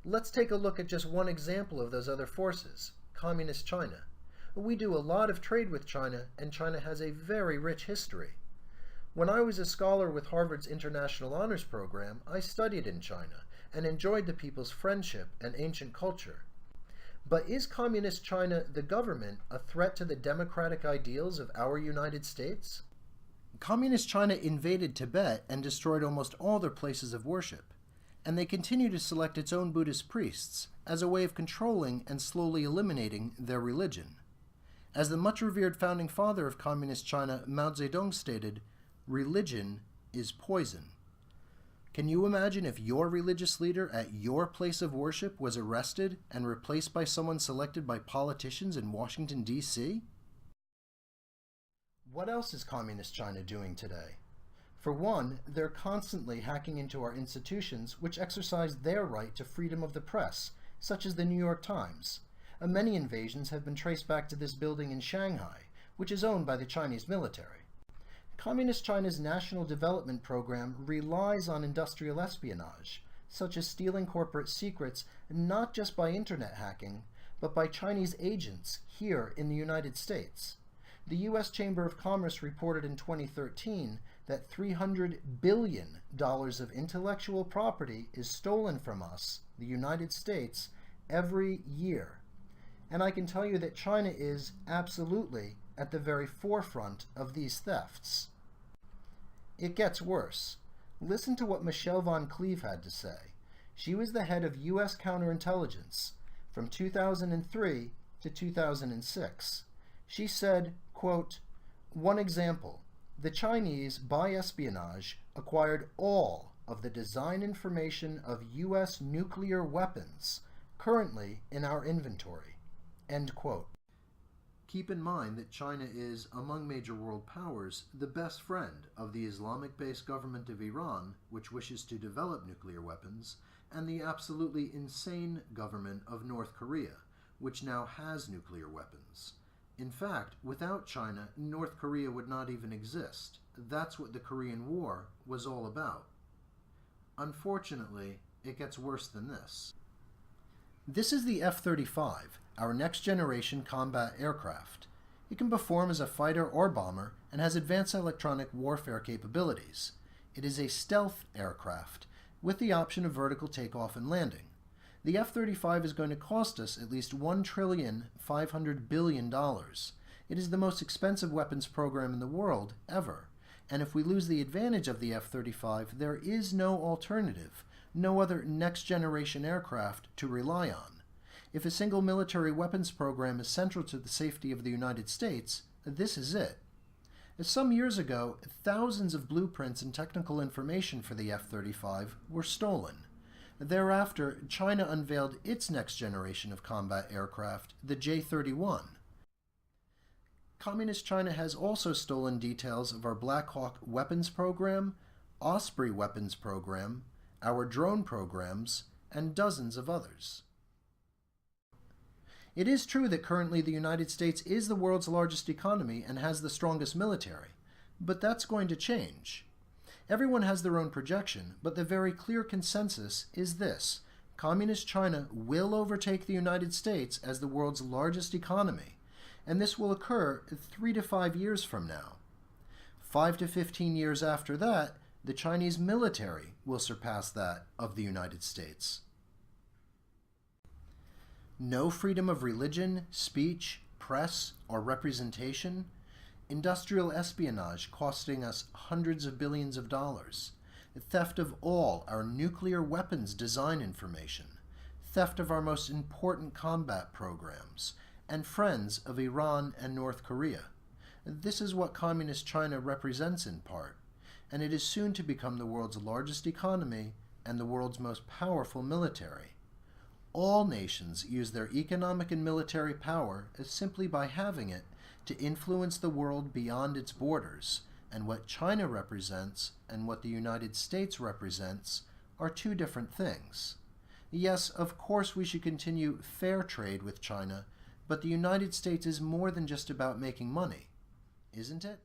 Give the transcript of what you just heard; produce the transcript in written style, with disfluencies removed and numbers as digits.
Let's take a look at just one example of those other forces, Communist China. We do a lot of trade with China, and China has a very rich history. When I was a scholar with Harvard's International Honors Program, I studied in China and enjoyed the people's friendship and ancient culture. But is Communist China, the government, a threat to the democratic ideals of our United States? Communist China invaded Tibet and destroyed almost all their places of worship, and they continue to select its own Buddhist priests as a way of controlling and slowly eliminating their religion. As the much-revered founding father of Communist China, Mao Zedong, stated, "Religion is poison." Can you imagine if your religious leader at your place of worship was arrested and replaced by someone selected by politicians in Washington, D.C.? What else is Communist China doing today? For one, they're constantly hacking into our institutions which exercise their right to freedom of the press, such as the New York Times. Many invasions have been traced back to this building in Shanghai, which is owned by the Chinese military. Communist China's national development program relies on industrial espionage, such as stealing corporate secrets not just by internet hacking, but by Chinese agents here in the United States. The U.S. Chamber of Commerce reported in 2013 that $300 billion of intellectual property is stolen from us, the United States, every year. And I can tell you that China is absolutely at the very forefront of these thefts. It gets worse. Listen to what Michelle Von Cleve had to say. She was the head of U.S. counterintelligence from 2003 to 2006. She said, quote, "One example, the Chinese, by espionage, acquired all of the design information of U.S. nuclear weapons currently in our inventory." End quote. Keep in mind that China is, among major world powers, the best friend of the Islamic-based government of Iran, which wishes to develop nuclear weapons, and the absolutely insane government of North Korea, which now has nuclear weapons. In fact, without China, North Korea would not even exist. That's what the Korean War was all about. Unfortunately, it gets worse than this. This is the F-35, our next-generation combat aircraft. It can perform as a fighter or bomber and has advanced electronic warfare capabilities. It is a stealth aircraft with the option of vertical takeoff and landing. The F-35 is going to cost us at least $1.5 trillion. It is the most expensive weapons program in the world ever, and if we lose the advantage of the F-35, there is no alternative, no other next-generation aircraft to rely on. If a single military weapons program is central to the safety of the United States, this is it. Some years ago, thousands of blueprints and technical information for the F-35 were stolen. Thereafter, China unveiled its next generation of combat aircraft, the J-31. Communist China has also stolen details of our Black Hawk weapons program, Osprey weapons program, our drone programs, and dozens of others. It is true that currently the United States is the world's largest economy and has the strongest military, but that's going to change. Everyone has their own projection, but the very clear consensus is this: Communist China will overtake the United States as the world's largest economy, and this will occur 3 to 5 years from now. 5 to 15 years after that, the Chinese military will surpass that of the United States. No freedom of religion, speech, press, or representation. Industrial espionage costing us hundreds of billions of dollars. Theft of all our nuclear weapons design information. Theft of our most important combat programs. And friends of Iran and North Korea. This is what Communist China represents in part, and it is soon to become the world's largest economy and the world's most powerful military. All nations use their economic and military power simply by having it to influence the world beyond its borders, and what China represents and what the United States represents are two different things. Yes, of course we should continue fair trade with China, but the United States is more than just about making money, isn't it?